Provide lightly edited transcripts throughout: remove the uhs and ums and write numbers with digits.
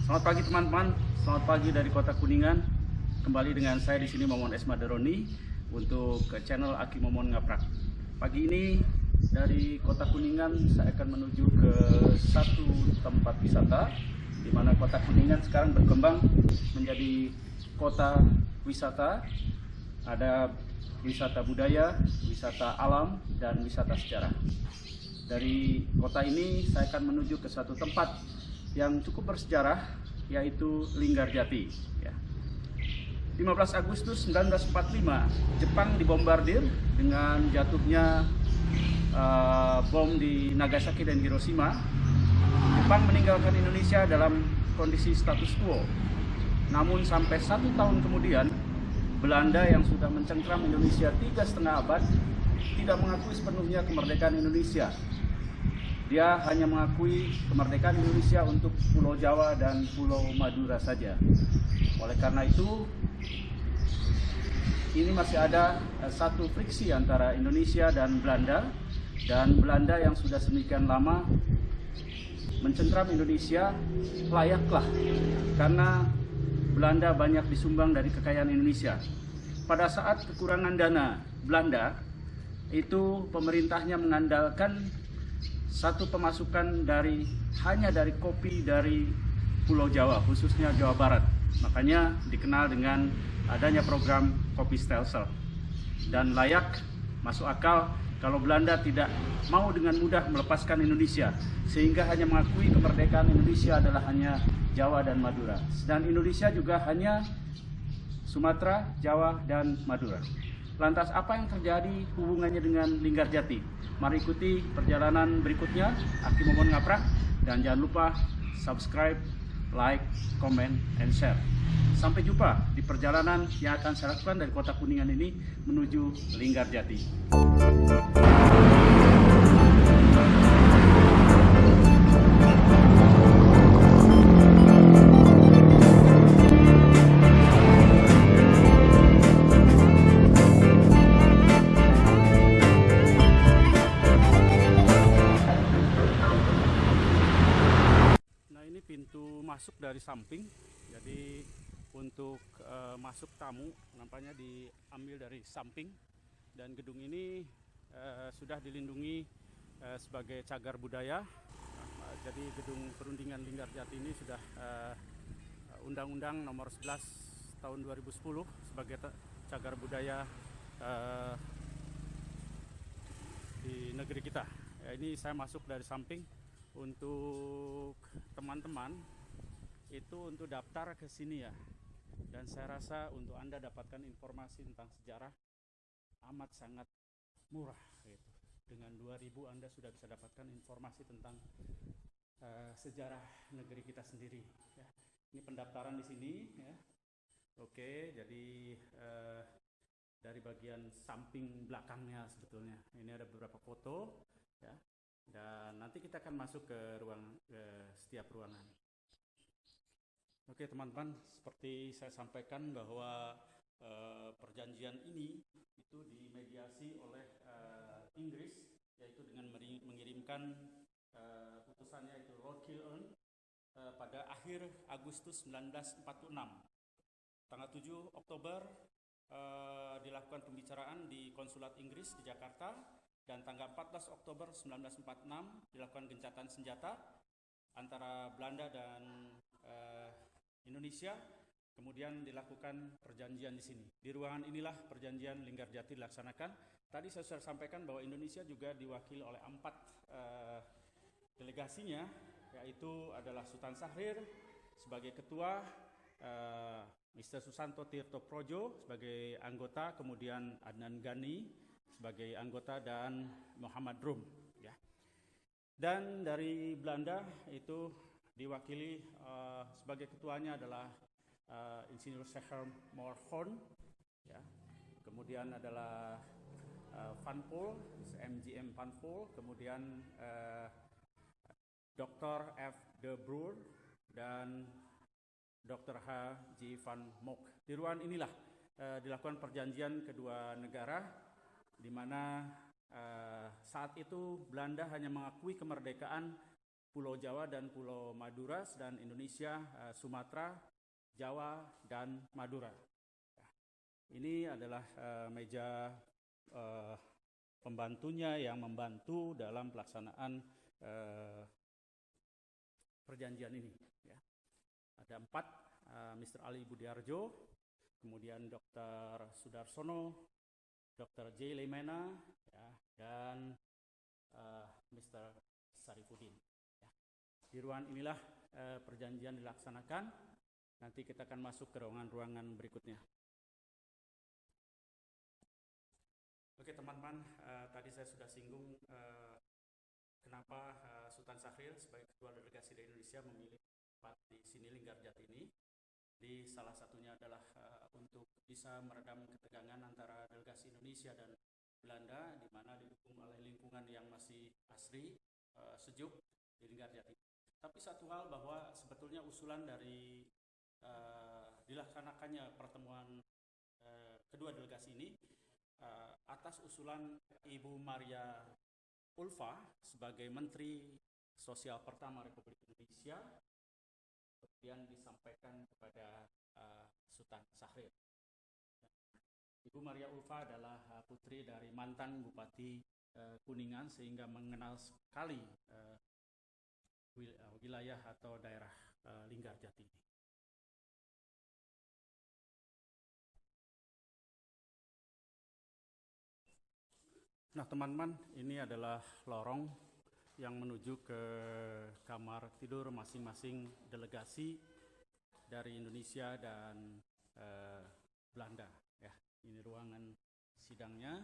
Selamat pagi teman-teman, selamat pagi dari Kota Kuningan. Kembali dengan saya di sini Momon S. Madaroni untuk channel Aki Momon Ngaprak. Pagi ini dari Kota Kuningan saya akan menuju ke satu tempat wisata, di mana Kota Kuningan sekarang berkembang menjadi kota wisata. Ada wisata budaya, wisata alam, dan wisata sejarah. Dari kota ini saya akan menuju ke satu tempat yang cukup bersejarah, yaitu Linggarjati. 15 Agustus 1945, Jepang dibombardir dengan jatuhnya bom di Nagasaki dan Hiroshima. Jepang meninggalkan Indonesia dalam kondisi status quo. Namun sampai 1 tahun kemudian, Belanda yang sudah mencengkram Indonesia 3,5 abad tidak mengakui sepenuhnya kemerdekaan Indonesia. Dia hanya mengakui kemerdekaan Indonesia untuk Pulau Jawa dan Pulau Madura saja. Oleh karena itu, ini masih ada satu friksi antara Indonesia dan Belanda yang sudah sedemikian lama mencengkram Indonesia layaklah, karena Belanda banyak disumbang dari kekayaan Indonesia. Pada saat kekurangan dana Belanda, itu pemerintahnya mengandalkan satu pemasukan hanya dari kopi dari Pulau Jawa, khususnya Jawa Barat. Makanya dikenal dengan adanya program Kopi Stelsel. Dan layak, masuk akal kalau Belanda tidak mau dengan mudah melepaskan Indonesia, sehingga hanya mengakui kemerdekaan Indonesia adalah hanya Jawa dan Madura. Dan Indonesia juga hanya Sumatera, Jawa, dan Madura. Lantas apa yang terjadi hubungannya dengan Linggarjati? Mari ikuti perjalanan berikutnya, Aki Momon Ngaprak, dan jangan lupa subscribe, like, comment, and share. Sampai jumpa di perjalanan yang akan saya lakukan dari Kota Kuningan ini menuju Linggarjati. Pintu masuk dari samping, jadi untuk masuk tamu nampaknya diambil dari samping, dan gedung ini sudah dilindungi sebagai cagar budaya. Jadi gedung perundingan Linggarjati ini sudah Undang-Undang Nomor 11 tahun 2010 sebagai cagar budaya di negeri kita. Ini saya masuk dari samping. Untuk teman-teman itu untuk daftar ke sini ya, dan saya rasa untuk Anda dapatkan informasi tentang sejarah amat sangat murah gitu. Dengan 2.000 Anda sudah bisa dapatkan informasi tentang sejarah negeri kita sendiri ya. Ini pendaftaran di sini ya. Oke, jadi dari bagian samping belakangnya sebetulnya ini ada beberapa foto ya. Dan nanti kita akan masuk ke setiap ruangan. Oke teman-teman, seperti saya sampaikan bahwa perjanjian ini itu dimediasi oleh Inggris, yaitu dengan mengirimkan putusannya itu Lord Kilburn pada akhir Agustus 1946. Tanggal 7 Oktober dilakukan pembicaraan di Konsulat Inggris di Jakarta. Dan tanggal 14 Oktober 1946 dilakukan gencatan senjata antara Belanda dan Indonesia. Kemudian dilakukan perjanjian di sini. Di ruangan inilah perjanjian Linggarjati dilaksanakan. Tadi saya sudah sampaikan bahwa Indonesia juga diwakili oleh 4 delegasinya, yaitu adalah Sultan Syahrir sebagai ketua, Mr. Susanto Tirto Projo sebagai anggota, kemudian Adnan Gani sebagai anggota, dan Muhammad Rum. Ya. Dan dari Belanda itu diwakili sebagai ketuanya adalah Insinyur Sheher Morhorn, ya. Kemudian adalah Van Poel, MGM Van Poel, kemudian Dr. F. de Broer dan Dr. H. J. van Mock. Di ruangan inilah dilakukan perjanjian kedua negara, di mana saat itu Belanda hanya mengakui kemerdekaan Pulau Jawa dan Pulau Madura, dan Indonesia, Sumatera, Jawa, dan Madura. Ini adalah meja pembantunya yang membantu dalam pelaksanaan perjanjian ini. Ya. Ada 4, Mr. Ali Budiarjo, kemudian Dr. Sudarsono, Dr. J. Lemena, ya, dan Mr. Sarifudin. Ya. Di ruangan inilah perjanjian dilaksanakan. Nanti kita akan masuk ke ruangan-ruangan berikutnya. Oke teman-teman, tadi saya sudah singgung kenapa Sultan Syahrir sebagai ketua delegasi dari Indonesia memilih tempat di sini, Linggarjati ini. Di salah satunya adalah untuk bisa meredam ketegangan antara delegasi Indonesia dan Belanda, di mana didukung oleh lingkungan yang masih asri, sejuk di Linggarjati. Tapi satu hal bahwa sebetulnya usulan dari dilaksanakannya pertemuan kedua delegasi ini atas usulan Ibu Maria Ulfa sebagai Menteri Sosial pertama Republik Indonesia, kemudian disampaikan kepada Sultan Syahrir. Ibu Maria Ulfa adalah putri dari mantan Bupati Kuningan, sehingga mengenal sekali wilayah atau daerah Linggarjati ini. Nah teman-teman, ini adalah lorong yang menuju ke kamar tidur masing-masing delegasi dari Indonesia dan Belanda. Ya, ini ruangan sidangnya.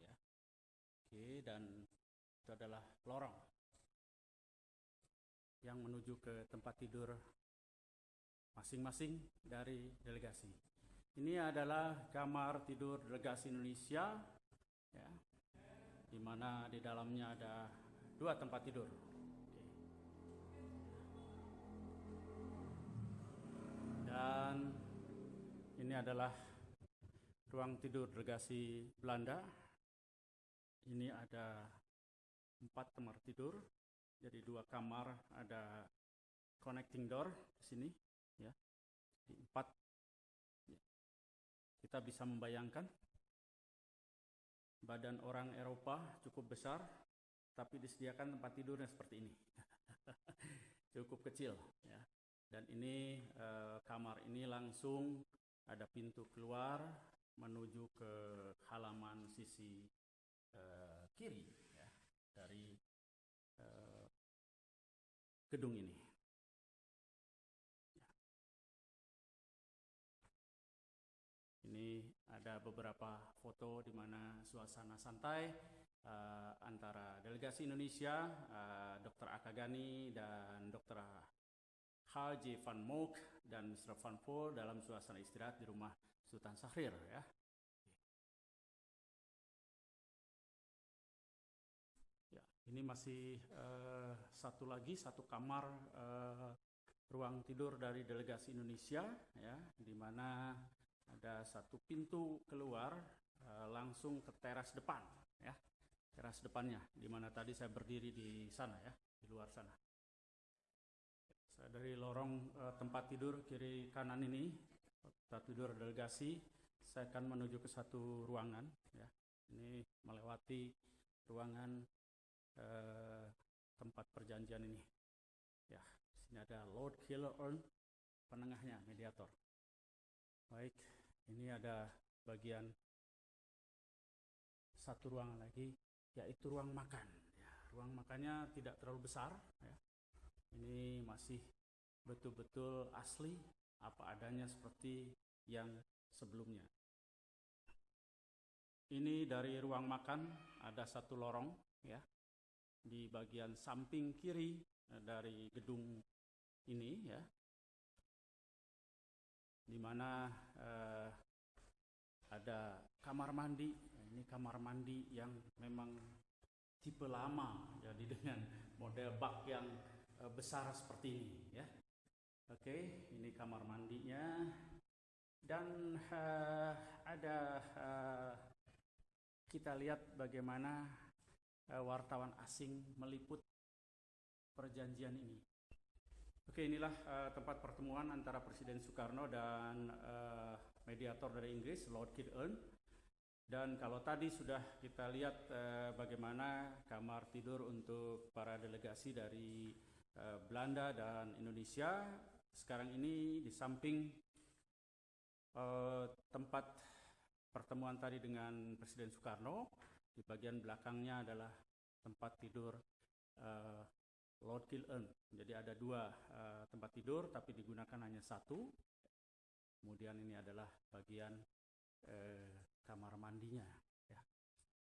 Ya. Oke, dan itu adalah lorong yang menuju ke tempat tidur masing-masing dari delegasi. Ini adalah kamar tidur delegasi Indonesia, ya, di mana di dalamnya ada 2 tempat tidur. Dan ini adalah ruang tidur delegasi Belanda. Ini ada 4 kamar tidur, jadi 2 kamar, ada connecting door di sini, ya. Di 4, ya. Kita bisa membayangkan badan orang Eropa cukup besar, tapi disediakan tempat tidurnya seperti ini. Cukup kecil, ya. Dan ini kamar ini langsung ada pintu keluar menuju ke halaman sisi kiri, ya, dari gedung ini. Ya. Ini ada beberapa foto di mana suasana santai antara delegasi Indonesia, Dr. Akagani dan Dr. H.J. van Mock dan Mr. Van Poel dalam suasana istirahat di rumah Sultan Syahrir, ya. Ya, ini masih satu kamar ruang tidur dari delegasi Indonesia, ya, di mana ada 1 pintu keluar langsung ke teras depan, ya, teras depannya, di mana tadi saya berdiri di sana, ya, di luar sana. Saya dari lorong tempat tidur kiri kanan ini, tempat tidur delegasi, saya akan menuju ke 1 ruangan, ya. Ini melewati ruangan tempat perjanjian ini, ya. Di sini ada Lord Killourn, penengahnya mediator. Baik, ini ada bagian 1 ruangan lagi, yaitu ruang makan. Ya, ruang makannya tidak terlalu besar, ya. Ini masih betul-betul asli apa adanya seperti yang sebelumnya. Ini dari ruang makan, ada satu lorong ya di bagian samping kiri dari gedung ini ya, di mana ada kamar mandi. Ini kamar mandi yang memang tipe lama, jadi dengan model bak yang besar seperti ini ya. Oke, ini kamar mandinya, dan ada kita lihat bagaimana wartawan asing meliput perjanjian ini. Oke, inilah tempat pertemuan antara Presiden Soekarno dan mediator dari Inggris, Lord Kildown. Dan kalau tadi sudah kita lihat bagaimana kamar tidur untuk para delegasi dari Belanda dan Indonesia, sekarang ini di samping tempat pertemuan tadi dengan Presiden Soekarno, di bagian belakangnya adalah tempat tidur Lord Kildown. Jadi ada dua tempat tidur, tapi digunakan hanya satu. Kemudian ini adalah bagian kamar mandinya ya.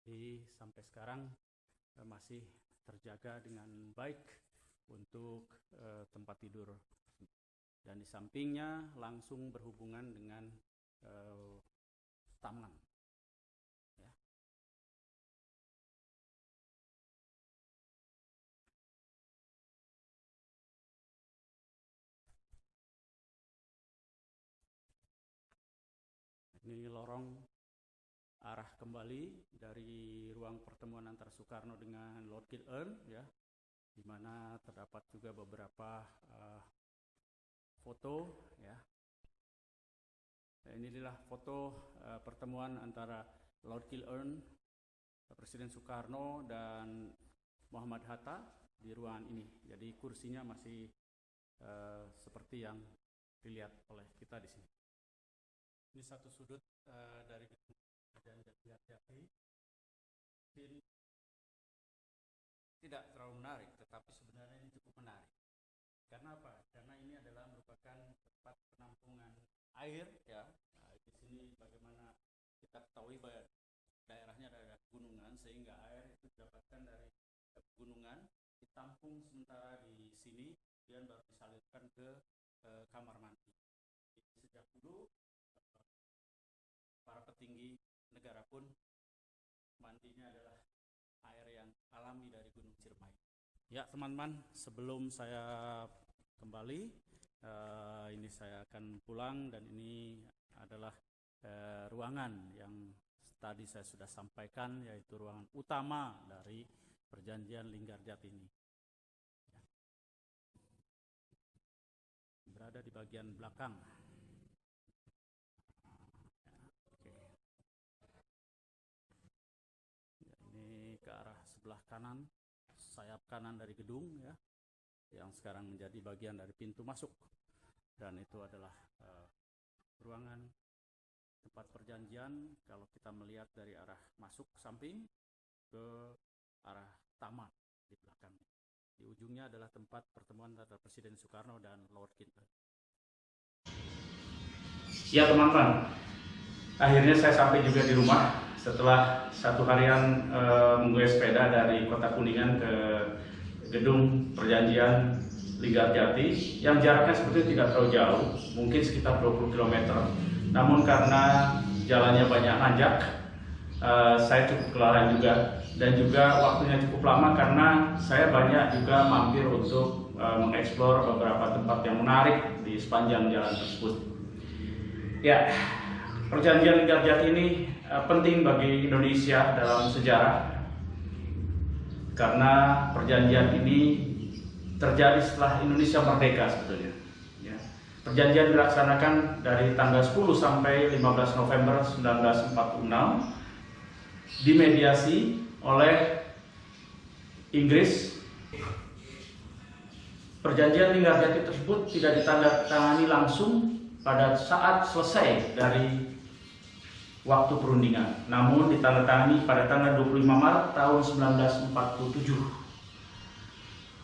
Jadi sampai sekarang masih terjaga dengan baik untuk tempat tidur, dan di sampingnya langsung berhubungan dengan taman ya. Ini lorong arah kembali dari ruang pertemuan antara Soekarno dengan Lord Kildown ya, di mana terdapat juga beberapa foto ya. Inilah foto pertemuan antara Lord Kildown, Presiden Soekarno, dan Muhammad Hatta di ruangan ini. Jadi kursinya masih seperti yang dilihat oleh kita di sini. Ini satu sudut dari perjanjian Jati. Tidak terlalu menarik, tetapi sebenarnya ini cukup menarik. Karena apa? Karena ini adalah merupakan tempat penampungan air ya. Nah, di sini bagaimana kita ketahui bahwa daerahnya ada gunungan, sehingga air itu didapatkan dari gunungan, ditampung sementara di sini, dan baru disalurkan ke kamar mandi. Jadi, sejak dulu para petinggi negara pun mandinya adalah air yang alami dari Gunung Ciremai. Ya teman-teman, sebelum saya kembali, ini saya akan pulang, dan ini adalah ruangan yang tadi saya sudah sampaikan, yaitu ruangan utama dari perjanjian Linggarjati ini. Berada di bagian belakang. Ke arah sebelah kanan, sayap kanan dari gedung ya, yang sekarang menjadi bagian dari pintu masuk, dan itu adalah ruangan tempat perjanjian. Kalau kita melihat dari arah masuk samping ke arah taman di belakang, di ujungnya adalah tempat pertemuan antara Presiden Soekarno dan Lord Kildown. Ya teman-teman, akhirnya saya sampai juga di rumah setelah satu harian menggoyah sepeda dari Kota Kuningan ke gedung perjanjian Linggarjati, yang jaraknya sebetulnya tidak terlalu jauh, mungkin sekitar 20 km. Namun karena jalannya banyak nanjak, saya cukup kelelahan juga, dan juga waktunya cukup lama karena saya banyak juga mampir untuk mengeksplor beberapa tempat yang menarik di sepanjang jalan tersebut. Ya, perjanjian Linggarjati ini penting bagi Indonesia dalam sejarah, karena perjanjian ini terjadi setelah Indonesia merdeka sebetulnya. Ya. Perjanjian dilaksanakan dari tanggal 10 sampai 15 November 1946, dimediasi oleh Inggris. Perjanjian Linggarjati tersebut tidak ditandatangani langsung pada saat selesai dari waktu perundingan, namun ditandatangani pada tanggal 25 Maret tahun 1947.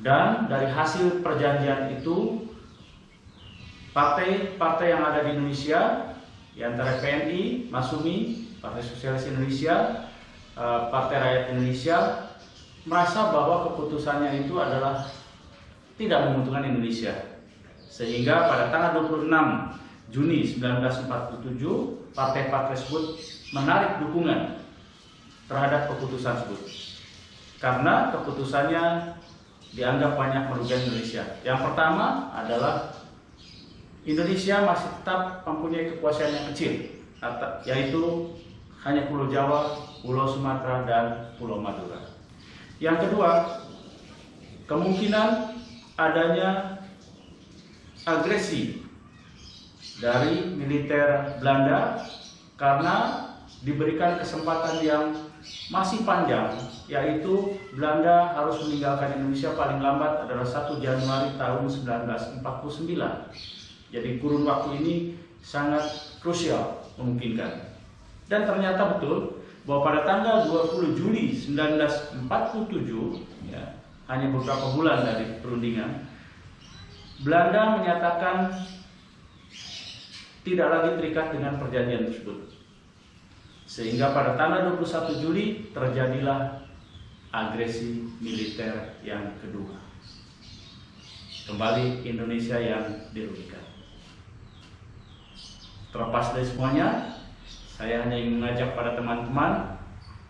Dan dari hasil perjanjian itu, partai-partai yang ada di Indonesia, di antara PNI, Masumi, Partai Sosialis Indonesia, Partai Rakyat Indonesia, merasa bahwa keputusannya itu adalah tidak menguntungkan Indonesia. Sehingga pada tanggal 26 Juni 1947, partai-partai tersebut menarik dukungan terhadap keputusan tersebut. Karena keputusannya dianggap banyak merugikan Indonesia. Yang pertama adalah Indonesia masih tetap mempunyai kekuasaan yang kecil, yaitu hanya Pulau Jawa, Pulau Sumatera, dan Pulau Madura. Yang kedua, kemungkinan adanya agresi dari militer Belanda karena diberikan kesempatan yang masih panjang, yaitu Belanda harus meninggalkan Indonesia paling lambat adalah 1 Januari tahun 1949. Jadi kurun waktu ini sangat krusial memungkinkan. Dan ternyata betul bahwa pada tanggal 20 Juli 1947, ya, hanya beberapa bulan dari perundingan, Belanda menyatakan tidak lagi terikat dengan perjanjian tersebut. Sehingga pada tanggal 21 Juli terjadilah agresi militer yang kedua. Kembali Indonesia yang dirugikan. Terlepas dari semuanya, saya hanya ingin mengajak pada teman-teman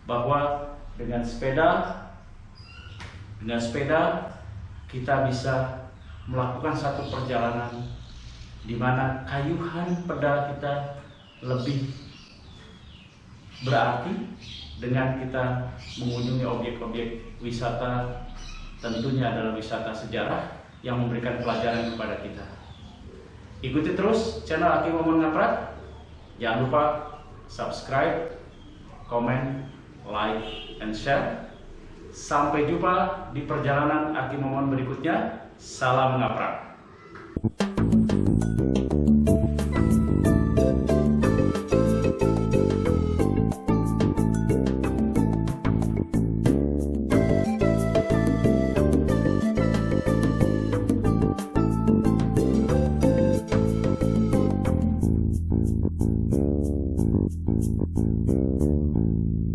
bahwa dengan sepeda kita bisa melakukan satu perjalanan di mana kayuhan pedal kita lebih berarti dengan kita mengunjungi objek-objek wisata, tentunya adalah wisata sejarah yang memberikan pelajaran kepada kita. Ikuti terus channel Aki Momon Ngaprat. Jangan lupa subscribe, komen, like, and share. Sampai jumpa di perjalanan Aki Momon berikutnya. Salam ngaprak.